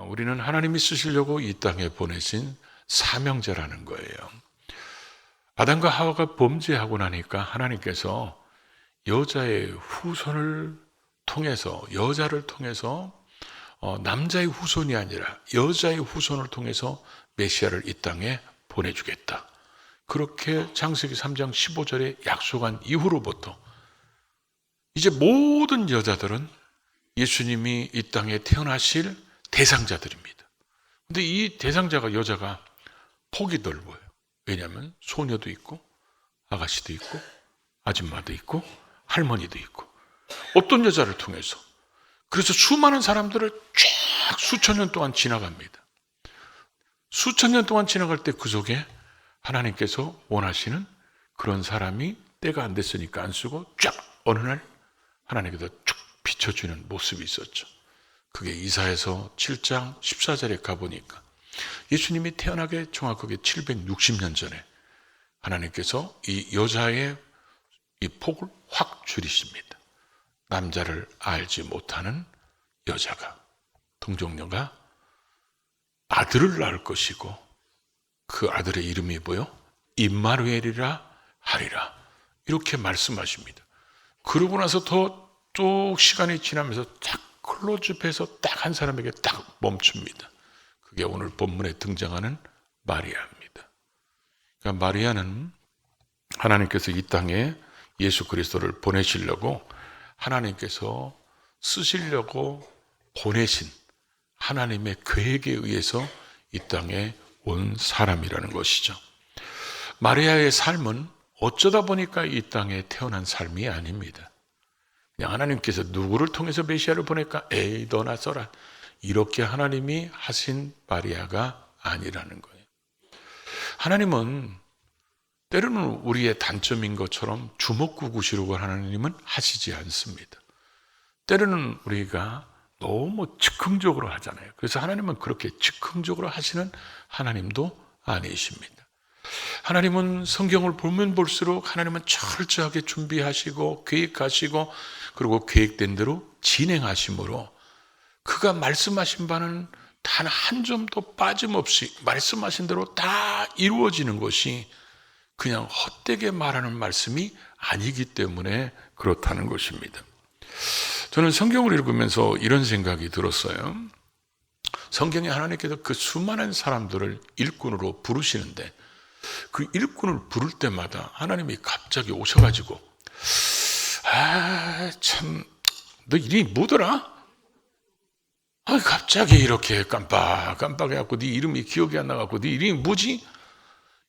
우리는 하나님이 쓰시려고 이 땅에 보내신 사명자라는 거예요. 아담과 하와가 범죄하고 나니까 하나님께서 여자의 후손을 통해서, 여자를 통해서 남자의 후손이 아니라 여자의 후손을 통해서 메시아를 이 땅에 보내주겠다. 그렇게 창세기 3장 15절에 약속한 이후로부터 이제 모든 여자들은 예수님이 이 땅에 태어나실 대상자들입니다. 근데 이 대상자가 여자가 폭이 넓어요. 왜냐하면 소녀도 있고 아가씨도 있고 아줌마도 있고 할머니도 있고 어떤 여자를 통해서, 그래서 수많은 사람들을 쫙 수천 년 동안 지나갑니다. 수천 년 동안 지나갈 때 그 속에 하나님께서 원하시는 그런 사람이 때가 안 됐으니까 안 쓰고 쫙 어느 날 하나님께서 쭉 비춰주는 모습이 있었죠. 그게 이사야서 7장 14절에 가보니까 예수님이 태어나기 정확하게 760년 전에 하나님께서 이 여자의 이 폭을 확 줄이십니다. 남자를 알지 못하는 여자가, 동정녀가 아들을 낳을 것이고 그 아들의 이름이 뭐요? 임마누엘이라 하리라. 이렇게 말씀하십니다. 그러고 나서 더 쭉 시간이 지나면서 딱 클로즈업해서 딱 한 사람에게 딱 멈춥니다. 그게 오늘 본문에 등장하는 마리아입니다. 그러니까 마리아는 하나님께서 이 땅에 예수 그리스도를 보내시려고 하나님께서 쓰시려고 보내신 하나님의 계획에 의해서 이 땅에 온 사람이라는 것이죠. 마리아의 삶은 어쩌다 보니까 이 땅에 태어난 삶이 아닙니다. 그냥 하나님께서 누구를 통해서 메시아를 보낼까? 에이 너나 써라. 이렇게 하나님이 하신 마리아가 아니라는 거예요. 하나님은 때로는 우리의 단점인 것처럼 주먹구구시려고 하나님은 하시지 않습니다. 때로는 우리가 너무 즉흥적으로 하잖아요. 그래서 하나님은 그렇게 즉흥적으로 하시는 하나님도 아니십니다. 하나님은 성경을 보면 볼수록 하나님은 철저하게 준비하시고 계획하시고 그리고 계획된 대로 진행하심으로 그가 말씀하신 바는 단 한 점도 빠짐없이 말씀하신 대로 다 이루어지는 것이 그냥 헛되게 말하는 말씀이 아니기 때문에 그렇다는 것입니다. 저는 성경을 읽으면서 이런 생각이 들었어요. 성경에 하나님께서 그 수많은 사람들을 일꾼으로 부르시는데 그 일꾼을 부를 때마다 하나님이 갑자기 오셔가지고 참 너 이름이 뭐더라? 갑자기 이렇게 깜빡해갖고 네 이름이 기억이 안 나갖고 네 이름이 뭐지?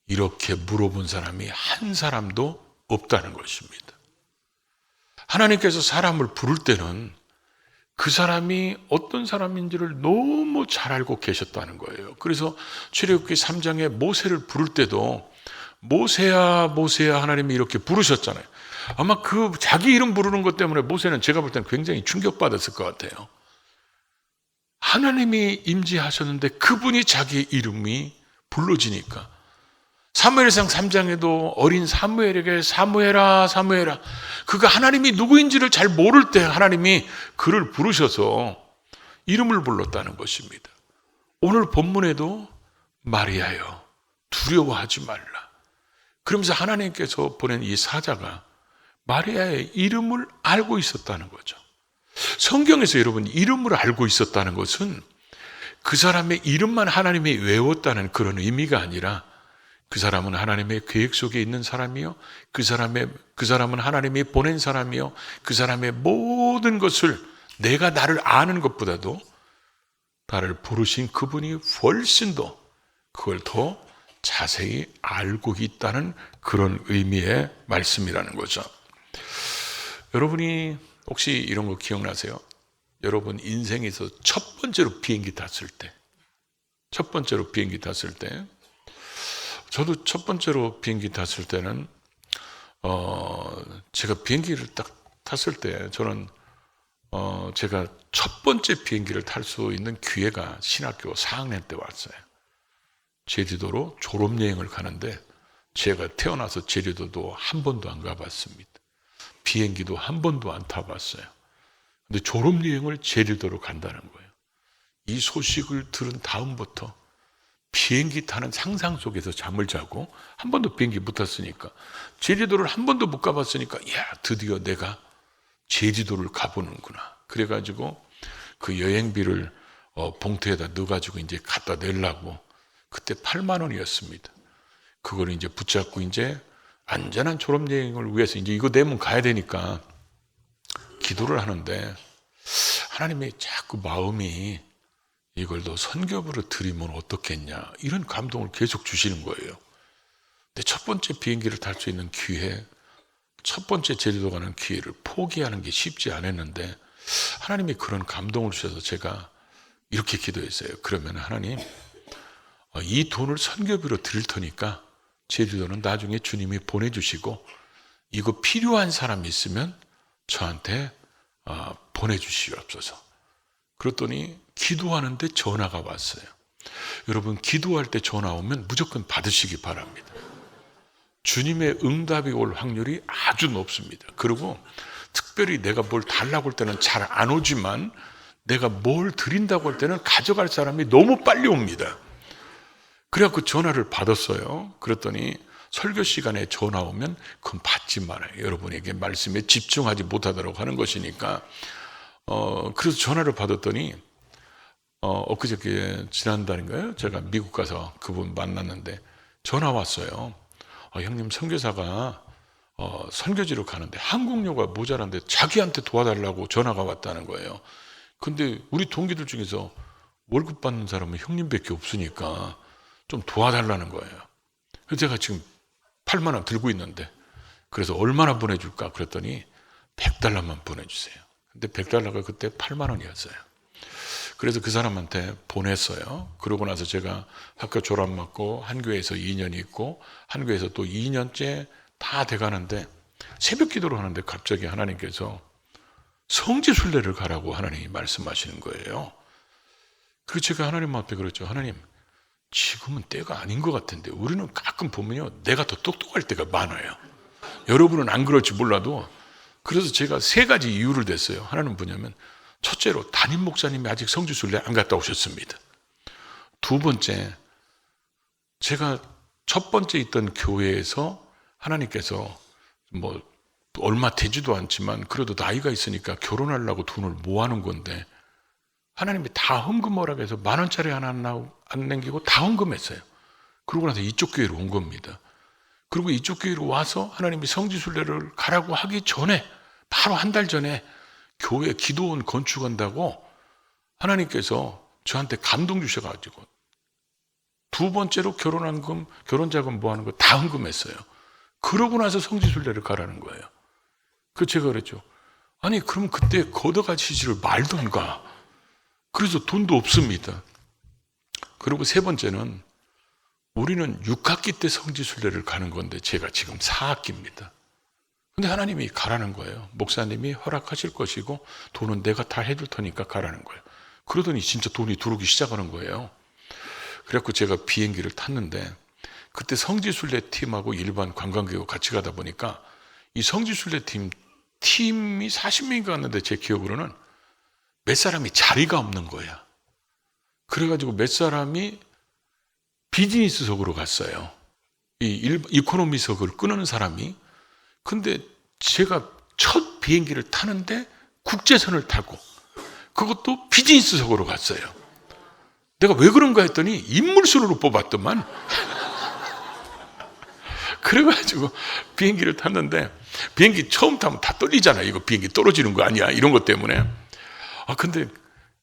이렇게 물어본 사람이 한 사람도 없다는 것입니다. 하나님께서 사람을 부를 때는 그 사람이 어떤 사람인지를 너무 잘 알고 계셨다는 거예요. 그래서 출애굽기 3장에 모세를 부를 때도 모세야 모세야 하나님이 이렇게 부르셨잖아요. 아마 그 자기 이름 부르는 것 때문에 모세는 제가 볼 때는 굉장히 충격받았을 것 같아요. 하나님이 임재하셨는데 그분이 자기 이름이 불러지니까. 사무엘상 3장에도 어린 사무엘에게 사무엘아 사무엘아, 그가 하나님이 누구인지를 잘 모를 때 하나님이 그를 부르셔서 이름을 불렀다는 것입니다. 오늘 본문에도 마리아여 두려워하지 말라. 그러면서 하나님께서 보낸 이 사자가 마리아의 이름을 알고 있었다는 거죠. 성경에서 여러분 이름을 알고 있었다는 것은 그 사람의 이름만 하나님이 외웠다는 그런 의미가 아니라 그 사람은 하나님의 계획 속에 있는 사람이요, 그 사람은 하나님이 보낸 사람이요, 그 사람의 모든 것을 내가 나를 아는 것보다도 나를 부르신 그분이 훨씬 더 그걸 더 자세히 알고 있다는 그런 의미의 말씀이라는 거죠. 여러분이 혹시 이런 거 기억나세요? 여러분 인생에서 첫 번째로 비행기 탔을 때, 저도 첫 번째로 비행기 탔을 때는 제가 비행기를 딱 탔을 때 저는 제가 첫 번째 비행기를 탈 수 있는 기회가 신학교 4학년 때 왔어요. 제주도로 졸업여행을 가는데 제가 태어나서 제주도도 한 번도 안 가봤습니다. 비행기도 한 번도 안 타봤어요. 근데 졸업여행을 제주도로 간다는 거예요. 이 소식을 들은 다음부터 비행기 타는 상상 속에서 잠을 자고, 한 번도 비행기 못 탔으니까, 제주도를 한 번도 못 가봤으니까, 야, 드디어 내가 제주도를 가보는구나. 그래가지고 그 여행비를 봉투에다 넣어가지고 이제 갖다 내려고, 그때 8만 원이었습니다. 그걸 이제 붙잡고 이제 안전한 졸업여행을 위해서 이제 이거 내면 가야 되니까 기도를 하는데, 하나님이 자꾸 마음이 이걸 너 선교부로 드리면 어떻겠냐, 이런 감동을 계속 주시는 거예요. 근데 첫 번째 비행기를 탈 수 있는 기회, 첫 번째 제주도 가는 기회를 포기하는 게 쉽지 않았는데, 하나님이 그런 감동을 주셔서 제가 이렇게 기도했어요. 그러면 하나님, 이 돈을 선교비로 드릴 테니까 제주도는 나중에 주님이 보내주시고, 이거 필요한 사람 있으면 저한테 보내주시옵소서. 그랬더니 기도하는데 전화가 왔어요. 여러분, 기도할 때 전화 오면 무조건 받으시기 바랍니다. 주님의 응답이 올 확률이 아주 높습니다. 그리고 특별히 내가 뭘 달라고 할 때는 잘 안 오지만, 내가 뭘 드린다고 할 때는 가져갈 사람이 너무 빨리 옵니다. 그래갖고 전화를 받았어요. 그랬더니 설교 시간에 전화 오면 그건 받지 말아요. 여러분에게 말씀에 집중하지 못하도록 하는 것이니까. 그래서 전화를 받았더니 엊그저께 지난달인가요? 제가 미국 가서 그분 만났는데 전화 왔어요. 형님, 선교사가 선교지로 가는데 항공료가 모자란데 자기한테 도와달라고 전화가 왔다는 거예요. 근데 우리 동기들 중에서 월급 받는 사람은 형님밖에 없으니까 좀 도와달라는 거예요. 그래서 제가 지금 8만 원 들고 있는데, 그래서 얼마나 보내줄까 그랬더니 $100만 보내주세요. 근데 $100가 그때 8만 원이었어요. 그래서 그 사람한테 보냈어요. 그러고 나서 제가 학교 졸업 맞고 한 교회에서 2년 있고 한 교회에서 또 2년째 다 돼가는데, 새벽 기도를 하는데 갑자기 하나님께서 성지순례를 가라고 하나님이 말씀하시는 거예요. 그래서 제가 하나님 앞에 그랬죠. 하나님, 지금은 때가 아닌 것 같은데, 우리는 가끔 보면요, 내가 더 똑똑할 때가 많아요. 여러분은 안 그럴지 몰라도. 그래서 제가 3가지 이유를 댔어요. 하나는 뭐냐면, 첫째로 담임 목사님이 아직 성지순례 안 갔다 오셨습니다. 두 번째, 제가 첫 번째 있던 교회에서 하나님께서 뭐 얼마 되지도 않지만 그래도 나이가 있으니까 결혼하려고 돈을 모아놓은 건데, 하나님이 다 헌금하라고 해서 10,000원짜리 하나 안 남기고 다 헌금했어요. 그러고 나서 이쪽 교회로 온 겁니다. 그리고 이쪽 교회로 와서 하나님이 성지순례를 가라고 하기 전에, 바로 한 달 전에 교회 기도원 건축한다고 하나님께서 저한테 감동 주셔가지고 두 번째로 결혼자금 모아는 거 다 헌금했어요. 그러고 나서 성지순례를 가라는 거예요. 그래서 제가 그랬죠. 아니, 그럼 그때 걷어가시지를 말던가. 그래서 돈도 없습니다. 그리고 세 번째는, 우리는 6학기 때 성지순례를 가는 건데 제가 지금 4학기입니다. 근데 하나님이 가라는 거예요. 목사님이 허락하실 것이고 돈은 내가 다 해줄 테니까 가라는 거예요. 그러더니 진짜 돈이 들어오기 시작하는 거예요. 그래갖고 제가 비행기를 탔는데, 그때 성지순례 팀하고 일반 관광객하고 같이 가다 보니까 이 성지순례 팀이 40명이 갔는데, 제 기억으로는 몇 사람이 자리가 없는 거야. 그래가지고 몇 사람이 비즈니스석으로 갔어요. 이 이코노미석을 끊는 사람이. 근데 제가 첫 비행기를 타는데 국제선을 타고, 그것도 비즈니스석으로 갔어요. 내가 왜 그런가 했더니 인물순으로 뽑았더만. 그래가지고 비행기를 탔는데, 비행기 처음 타면 다 떨리잖아요. 이거 비행기 떨어지는 거 아니야, 이런 것 때문에. 근데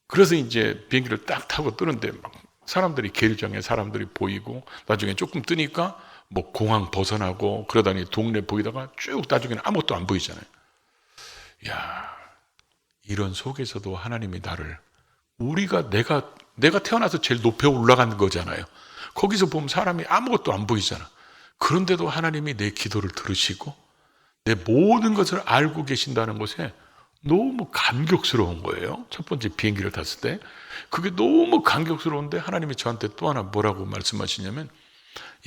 그래서 이제 비행기를 딱 타고 뜨는데, 막 사람들이, 계류장에 사람들이 보이고, 나중에 조금 뜨니까 뭐 공항 벗어나고, 그러다니 동네 보이다가 쭉 나중에는 아무것도 안 보이잖아요. 야, 이런 속에서도 하나님이 나를, 내가 태어나서 제일 높이 올라간 거잖아요. 거기서 보면 사람이 아무것도 안 보이잖아. 그런데도 하나님이 내 기도를 들으시고 내 모든 것을 알고 계신다는 것에 너무 감격스러운 거예요. 첫 번째 비행기를 탔을 때 그게 너무 감격스러운데, 하나님이 저한테 또 하나 뭐라고 말씀하시냐면,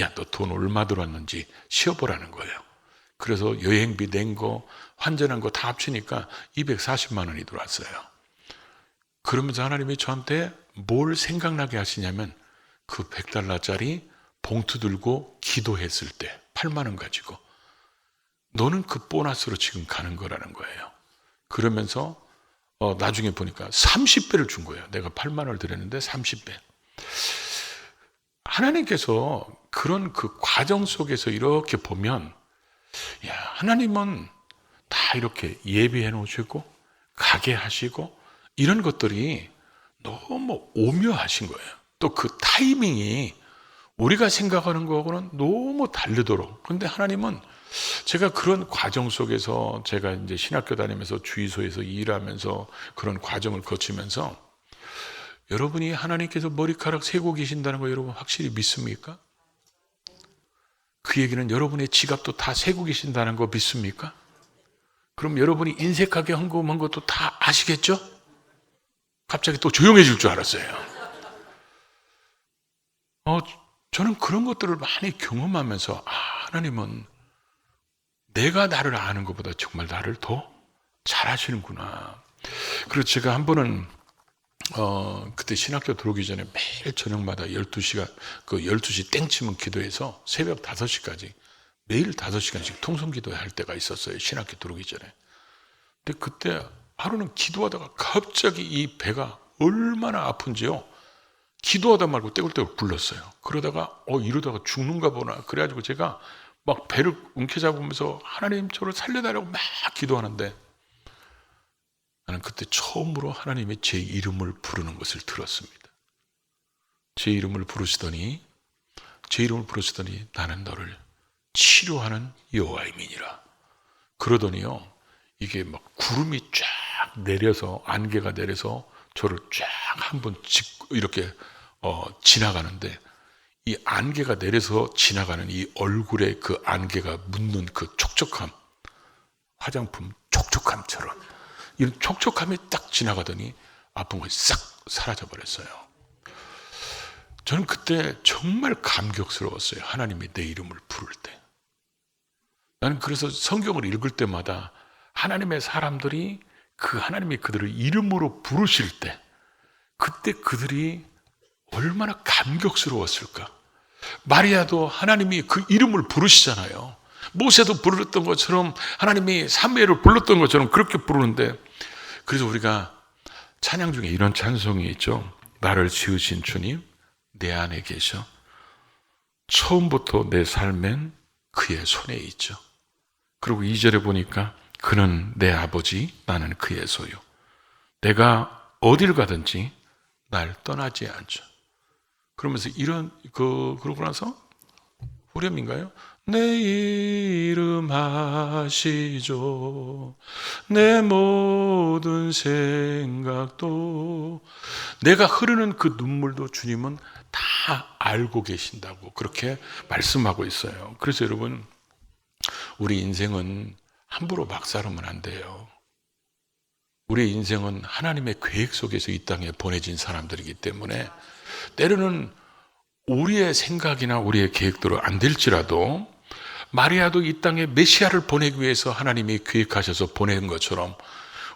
야, 너 돈 얼마 들어왔는지 쉬어보라는 거예요. 그래서 여행비 낸 거, 환전한 거 다 합치니까 240만 원이 들어왔어요. 그러면서 하나님이 저한테 뭘 생각나게 하시냐면 그 100달러짜리 봉투 들고 기도했을 때 8만 원 가지고 너는 그 보너스로 지금 가는 거라는 거예요. 그러면서 나중에 보니까 30배를 준 거예요. 내가 8만 원을 드렸는데 30배. 하나님께서 그런 그 과정 속에서 이렇게 보면 야, 하나님은 다 이렇게 예비해 놓으시고 가게 하시고 이런 것들이 너무 오묘하신 거예요. 또 그 타이밍이 우리가 생각하는 거하고는 너무 다르도록. 그런데 하나님은 제가 그런 과정 속에서 제가 이제 신학교 다니면서 주의소에서 일하면서 그런 과정을 거치면서 여러분이 하나님께서 머리카락 세고 계신다는 거 여러분 확실히 믿습니까? 그 얘기는 여러분의 지갑도 다 세고 계신다는 거 믿습니까? 그럼 여러분이 인색하게 헌금한 것도 다 아시겠죠? 갑자기 또 조용해질 줄 알았어요. 저는 그런 것들을 많이 경험하면서 하나님은 내가 나를 아는 것보다 정말 나를 더 잘하시는구나. 그리고 제가 한 번은 그때 신학교 들어오기 전에 매일 저녁마다 12시간, 그 12시 땡치면 기도해서 새벽 5시까지 매일 5시간씩 통성기도 할 때가 있었어요. 신학교 들어오기 전에. 근데 그때 하루는 기도하다가 갑자기 이 배가 얼마나 아픈지요. 기도하다 말고 떼굴떼굴 굴렀어요. 그러다가 이러다가 죽는가 보나. 그래가지고 제가 막 배를 움켜잡으면서 하나님 저를 살려달라고 막 기도하는데 나는 그때 처음으로 하나님이 제 이름을 부르는 것을 들었습니다. 제 이름을 부르시더니 나는 너를 치료하는 여호와임이니라. 그러더니요, 이게 막 구름이 쫙 내려서 안개가 내려서 저를 쫙 한번 이렇게 지나가는데 이 안개가 내려서 지나가는 이 얼굴에 그 안개가 묻는 그 촉촉함, 화장품 촉촉함처럼 이런 촉촉함이 딱 지나가더니 아픈 것이 싹 사라져 버렸어요. 저는 그때 정말 감격스러웠어요. 하나님이 내 이름을 부를 때. 나는 그래서 성경을 읽을 때마다 하나님의 사람들이 하나님이 그들을 이름으로 부르실 때 그때 그들이 얼마나 감격스러웠을까. 마리아도 하나님이 그 이름을 부르시잖아요. 모세도 불렀던 것처럼 하나님이 사무엘을 불렀던 것처럼 그렇게 부르는데, 그래서 우리가 찬양 중에 이런 찬송이 있죠. 나를 지으신 주님 내 안에 계셔. 처음부터 내 삶엔 그의 손에 있죠. 그리고 2절에 보니까 그는 내 아버지 나는 그의 소유. 내가 어딜 가든지 날 떠나지 않죠. 그러면서 그러고 나서 후렴인가요? 내 이름 아시죠. 내 모든 생각도, 내가 흐르는 그 눈물도 주님은 다 알고 계신다고 그렇게 말씀하고 있어요. 그래서 여러분, 우리 인생은 함부로 막 살면 안 돼요. 우리의 인생은 하나님의 계획 속에서 이 땅에 보내진 사람들이기 때문에 때로는 우리의 생각이나 우리의 계획대로 안 될지라도 마리아도 이 땅에 메시아를 보내기 위해서 하나님이 계획하셔서 보낸 것처럼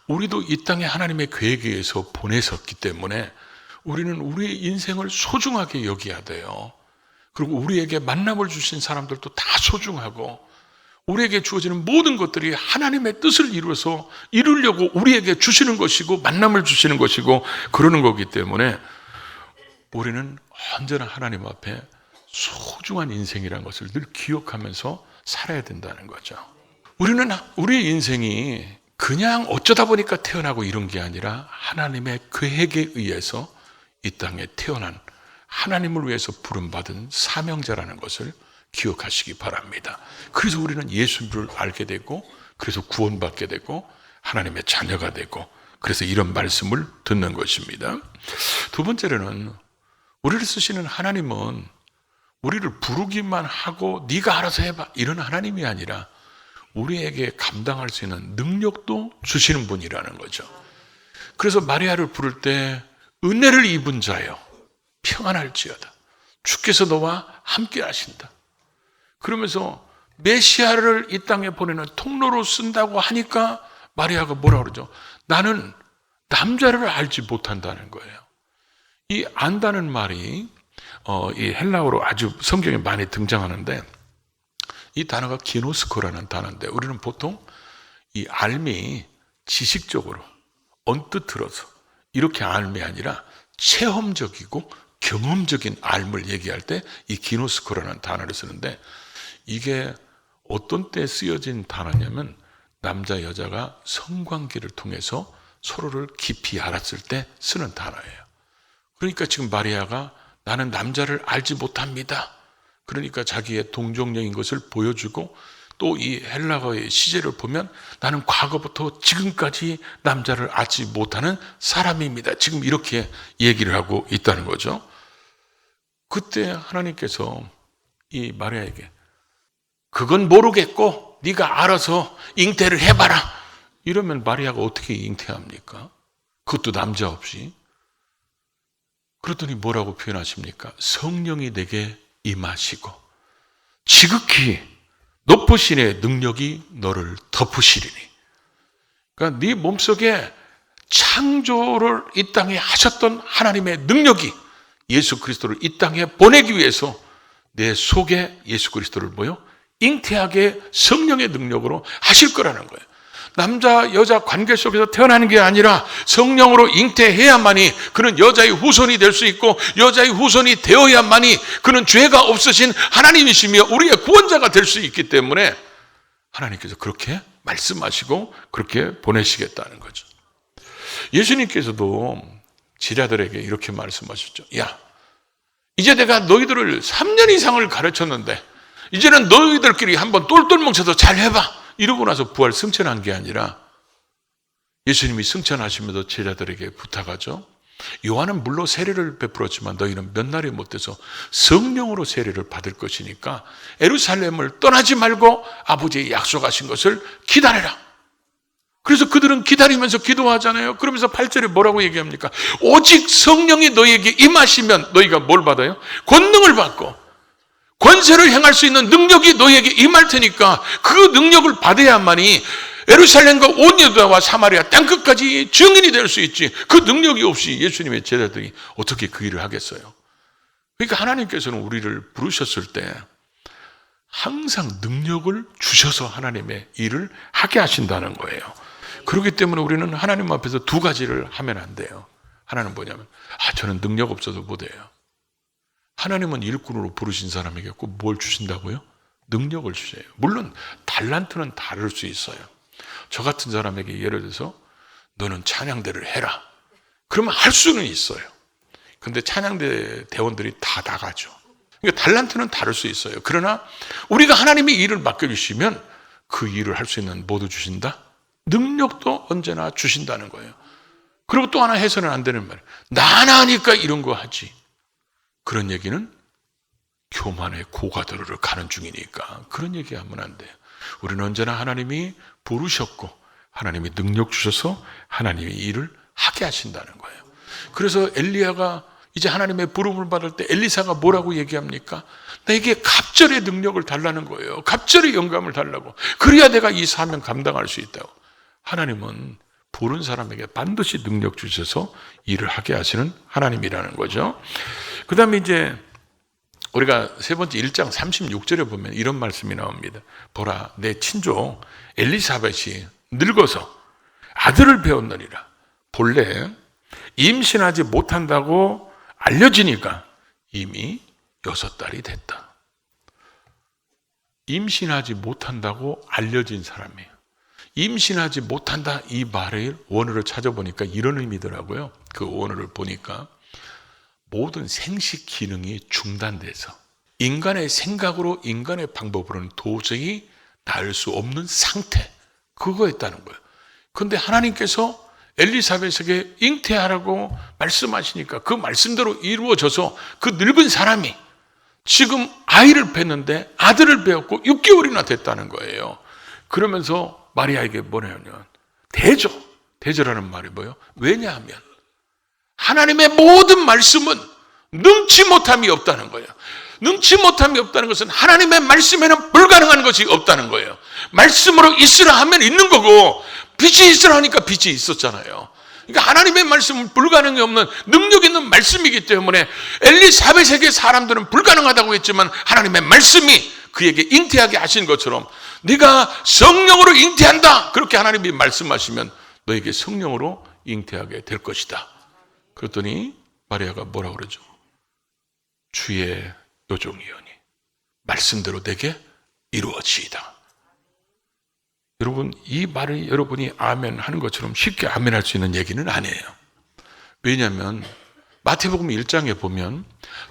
우리도 이 땅에 하나님의 계획에 의해서 보내셨기 때문에 우리는 우리의 인생을 소중하게 여겨야 돼요. 그리고 우리에게 만남을 주신 사람들도 다 소중하고 우리에게 주어지는 모든 것들이 하나님의 뜻을 이루려고 우리에게 주시는 것이고 만남을 주시는 것이고 그러는 거기 때문에 우리는 언제나 하나님 앞에 소중한 인생이라는 것을 늘 기억하면서 살아야 된다는 거죠. 우리는 우리의 인생이 그냥 어쩌다 보니까 태어나고 이런 게 아니라 하나님의 계획에 의해서 이 땅에 태어난 하나님을 위해서 부름받은 사명자라는 것을 기억하시기 바랍니다. 그래서 우리는 예수를 알게 되고 그래서 구원받게 되고 하나님의 자녀가 되고 그래서 이런 말씀을 듣는 것입니다. 두 번째로는 우리를 쓰시는 하나님은 우리를 부르기만 하고 네가 알아서 해봐 이런 하나님이 아니라 우리에게 감당할 수 있는 능력도 주시는 분이라는 거죠. 그래서 마리아를 부를 때 은혜를 입은 자여 평안할지어다. 주께서 너와 함께 하신다. 그러면서 메시아를 이 땅에 보내는 통로로 쓴다고 하니까 마리아가 뭐라 그러죠? 나는 남자를 알지 못한다는 거예요. 이 안다는 말이 이 헬라어로 아주 성경에 많이 등장하는데, 이 단어가 기노스코라는 단어인데, 우리는 보통 이 알미 지식적으로 언뜻 들어서 이렇게 알미 아니라 체험적이고 경험적인 알을 얘기할 때 이 기노스코라는 단어를 쓰는데, 이게 어떤 때 쓰여진 단어냐면 남자 여자가 성관계를 통해서 서로를 깊이 알았을 때 쓰는 단어예요. 그러니까 지금 마리아가 나는 남자를 알지 못합니다. 그러니까 자기의 동정녀인 것을 보여주고, 또 이 헬라어의 시제를 보면 나는 과거부터 지금까지 남자를 알지 못하는 사람입니다. 지금 이렇게 얘기를 하고 있다는 거죠. 그때 하나님께서 이 마리아에게 그건 모르겠고 네가 알아서 잉태를 해봐라 이러면 마리아가 어떻게 잉태합니까? 그것도 남자 없이. 그랬더니 뭐라고 표현하십니까? 성령이 내게 임하시고 지극히 높으신 이의 능력이 너를 덮으시리니. 그러니까 네 몸속에 창조를 이 땅에 하셨던 하나님의 능력이 예수 그리스도를 이 땅에 보내기 위해서 내 속에 예수 그리스도를 잉태하게 성령의 능력으로 하실 거라는 거예요. 남자 여자 관계 속에서 태어나는 게 아니라 성령으로 잉태해야만이 그는 여자의 후손이 될 수 있고, 여자의 후손이 되어야만이 그는 죄가 없으신 하나님이시며 우리의 구원자가 될 수 있기 때문에 하나님께서 그렇게 말씀하시고 그렇게 보내시겠다는 거죠. 예수님께서도 제자들에게 이렇게 말씀하셨죠. 야, 이제 내가 너희들을 3년 이상을 가르쳤는데 이제는 너희들끼리 한번 똘똘 뭉쳐서 잘 해봐. 이러고 나서 부활 승천한 게 아니라 예수님이 승천하시면서 제자들에게 부탁하죠. 요한은 물로 세례를 베풀었지만 너희는 몇 날이 못 돼서 성령으로 세례를 받을 것이니까 예루살렘을 떠나지 말고 아버지의 약속하신 것을 기다려라. 그래서 그들은 기다리면서 기도하잖아요. 그러면서 8절에 뭐라고 얘기합니까? 오직 성령이 너희에게 임하시면 너희가 뭘 받아요? 권능을 받고 권세를 행할 수 있는 능력이 너희에게 임할 테니까 그 능력을 받아야만이 예루살렘과 온 유다와 사마리아 땅끝까지 증인이 될 수 있지. 그 능력이 없이 예수님의 제자들이 어떻게 그 일을 하겠어요? 그러니까 하나님께서는 우리를 부르셨을 때 항상 능력을 주셔서 하나님의 일을 하게 하신다는 거예요. 그렇기 때문에 우리는 하나님 앞에서 두 가지를 하면 안 돼요. 하나는 뭐냐면 저는 능력 없어서 못해요. 하나님은 일꾼으로 부르신 사람에게 꼭 뭘 주신다고요? 능력을 주셔요. 물론 달란트는 다를 수 있어요. 저 같은 사람에게 예를 들어서 너는 찬양대를 해라. 그러면 할 수는 있어요. 근데 찬양대 대원들이 다 나가죠. 그러니까 달란트는 다를 수 있어요. 그러나 우리가 하나님이 일을 맡겨주시면 그 일을 할 수 있는 뭐도 주신다? 능력도 언제나 주신다는 거예요. 그리고 또 하나 해서는 안 되는 말이에요. 나나 하니까 이런 거 하지. 그런 얘기는 교만의 고가도로를 가는 중이니까 그런 얘기하면 안 돼요. 우리는 언제나 하나님이 부르셨고 하나님이 능력 주셔서 하나님이 일을 하게 하신다는 거예요. 그래서 엘리야가 이제 하나님의 부름을 받을 때 엘리사가 뭐라고 얘기합니까? 나에게 갑절의 능력을 달라는 거예요. 갑절의 영감을 달라고. 그래야 내가 이 사명 감당할 수 있다고. 하나님은 부른 사람에게 반드시 능력 주셔서 일을 하게 하시는 하나님이라는 거죠. 그 다음에 이제 우리가 세 번째 1장 36절에 보면 이런 말씀이 나옵니다. 보라, 내 친족 엘리사벳이 늙어서 아들을 배웠느니라. 본래 임신하지 못한다고 알려지니까 이미 6달이 됐다. 임신하지 못한다고 알려진 사람이에요. 임신하지 못한다 이 말의 원어를 찾아보니까 이런 의미더라고요. 그 원어를 보니까 모든 생식 기능이 중단돼서 인간의 생각으로 인간의 방법으로는 도저히 낳을 수 없는 상태, 그거였다는 거예요. 그런데 하나님께서 엘리사벳에게 잉태하라고 말씀하시니까 그 말씀대로 이루어져서 그 늙은 사람이 지금 아이를 뵀는데 아들을 배웠고 6개월이나 됐다는 거예요. 그러면서 마리아에게 뭐냐면 대저라는 말이 뭐예요? 왜냐하면 하나님의 모든 말씀은 능치 못함이 없다는 거예요. 능치 못함이 없다는 것은 하나님의 말씀에는 불가능한 것이 없다는 거예요. 말씀으로 있으라 하면 있는 거고 빛이 있으라 하니까 빛이 있었잖아요. 그러니까 하나님의 말씀은 불가능이 없는 능력 있는 말씀이기 때문에 엘리사벳에게 사람들은 불가능하다고 했지만 하나님의 말씀이 그에게 잉태하게 하신 것처럼 네가 성령으로 잉태한다. 그렇게 하나님이 말씀하시면 너에게 성령으로 잉태하게 될 것이다. 그랬더니 마리아가 뭐라고 그러죠? 주의 요종이오니 말씀대로 내게 이루어지이다. 여러분, 이 말을 여러분이 아멘 하는 것처럼 쉽게 아멘 할 수 있는 얘기는 아니에요. 왜냐하면 마태복음 1장에 보면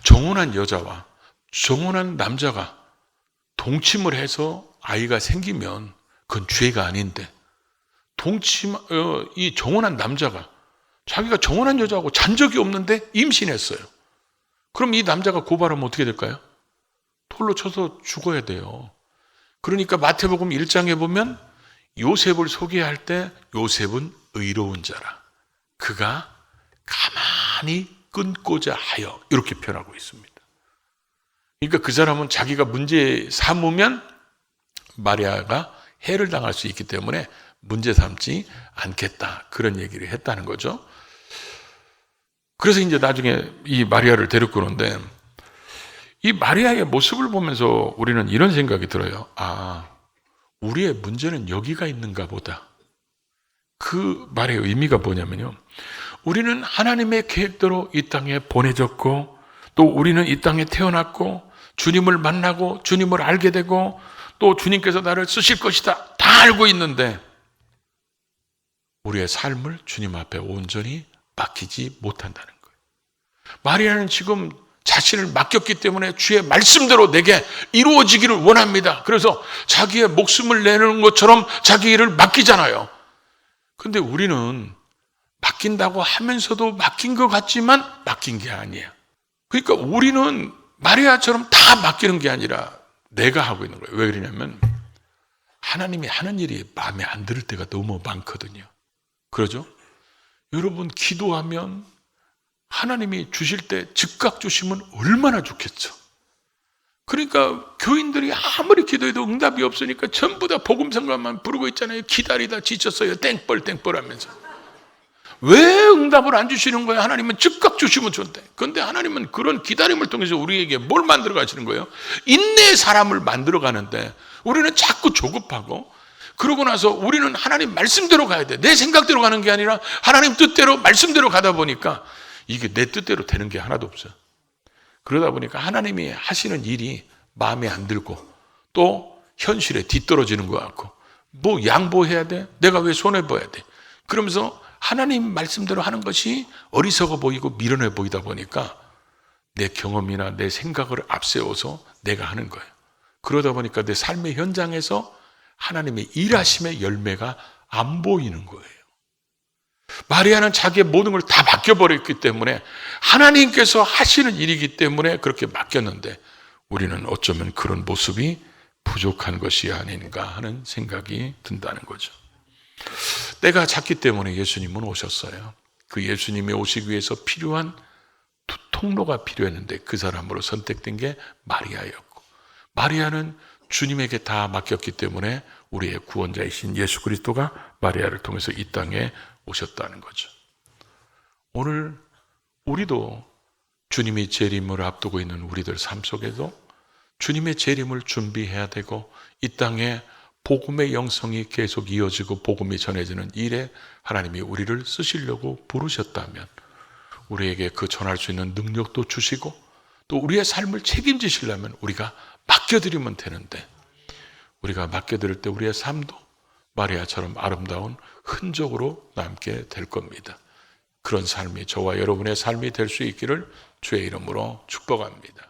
정혼한 여자와 정혼한 남자가 동침을 해서 아이가 생기면 그건 죄가 아닌데 이 정혼한 남자가 자기가 정혼한 여자하고 잔 적이 없는데 임신했어요. 그럼 이 남자가 고발하면 어떻게 될까요? 돌로 쳐서 죽어야 돼요. 그러니까 마태복음 1장에 보면 요셉을 소개할 때 요셉은 의로운 자라. 그가 가만히 끊고자 하여 이렇게 표현하고 있습니다. 그러니까 그 사람은 자기가 문제 삼으면 마리아가 해를 당할 수 있기 때문에 문제 삼지 않겠다. 그런 얘기를 했다는 거죠. 그래서 이제 나중에 이 마리아를 데리고 오는데 이 마리아의 모습을 보면서 우리는 이런 생각이 들어요. 우리의 문제는 여기가 있는가 보다. 그 말의 의미가 뭐냐면요. 우리는 하나님의 계획대로 이 땅에 보내졌고 또 우리는 이 땅에 태어났고 주님을 만나고 주님을 알게 되고 또 주님께서 나를 쓰실 것이다. 다 알고 있는데 우리의 삶을 주님 앞에 온전히 맡기지 못한다는 거예요. 마리아는 지금 자신을 맡겼기 때문에 주의 말씀대로 내게 이루어지기를 원합니다. 그래서 자기의 목숨을 내는 것처럼 자기 일을 맡기잖아요. 근데 우리는 맡긴다고 하면서도 맡긴 것 같지만 맡긴 게 아니에요. 그러니까 우리는 마리아처럼 다 맡기는 게 아니라 내가 하고 있는 거예요. 왜 그러냐면 하나님이 하는 일이 마음에 안 들을 때가 너무 많거든요. 그러죠? 여러분 기도하면 하나님이 주실 때 즉각 주시면 얼마나 좋겠죠. 그러니까 교인들이 아무리 기도해도 응답이 없으니까 전부 다 복음성가만 부르고 있잖아요. 기다리다 지쳤어요. 땡벌 하면서. 왜 응답을 안 주시는 거예요? 하나님은 즉각 주시면 좋대. 그런데 하나님은 그런 기다림을 통해서 우리에게 뭘 만들어 가시는 거예요? 인내의 사람을 만들어 가는데 우리는 자꾸 조급하고 그러고 나서 우리는 하나님 말씀대로 가야 돼. 내 생각대로 가는 게 아니라 하나님 뜻대로 말씀대로 가다 보니까 이게 내 뜻대로 되는 게 하나도 없어요. 그러다 보니까 하나님이 하시는 일이 마음에 안 들고 또 현실에 뒤떨어지는 것 같고 뭐 양보해야 돼? 내가 왜 손해봐야 돼? 그러면서 하나님 말씀대로 하는 것이 어리석어 보이고 미련해 보이다 보니까 내 경험이나 내 생각을 앞세워서 내가 하는 거예요. 그러다 보니까 내 삶의 현장에서 하나님의 일하심의 열매가 안 보이는 거예요. 마리아는 자기의 모든 걸 다 맡겨버렸기 때문에 하나님께서 하시는 일이기 때문에 그렇게 맡겼는데 우리는 어쩌면 그런 모습이 부족한 것이 아닌가 하는 생각이 든다는 거죠. 때가 찼기 때문에 예수님은 오셨어요. 그 예수님이 오시기 위해서 필요한 두 통로가 필요했는데 그 사람으로 선택된 게 마리아였고 마리아는 주님에게 다 맡겼기 때문에 우리의 구원자이신 예수 그리스도가 마리아를 통해서 이 땅에 오셨다는 거죠. 오늘 우리도 주님이 재림을 앞두고 있는 우리들 삶 속에도 주님의 재림을 준비해야 되고 이 땅에 복음의 영성이 계속 이어지고 복음이 전해지는 일에 하나님이 우리를 쓰시려고 부르셨다면 우리에게 그 전할 수 있는 능력도 주시고 또 우리의 삶을 책임지시려면 우리가 맡겨드리면 되는데 우리가 맡겨드릴 때 우리의 삶도 마리아처럼 아름다운 흔적으로 남게 될 겁니다. 그런 삶이 저와 여러분의 삶이 될 수 있기를 주의 이름으로 축복합니다.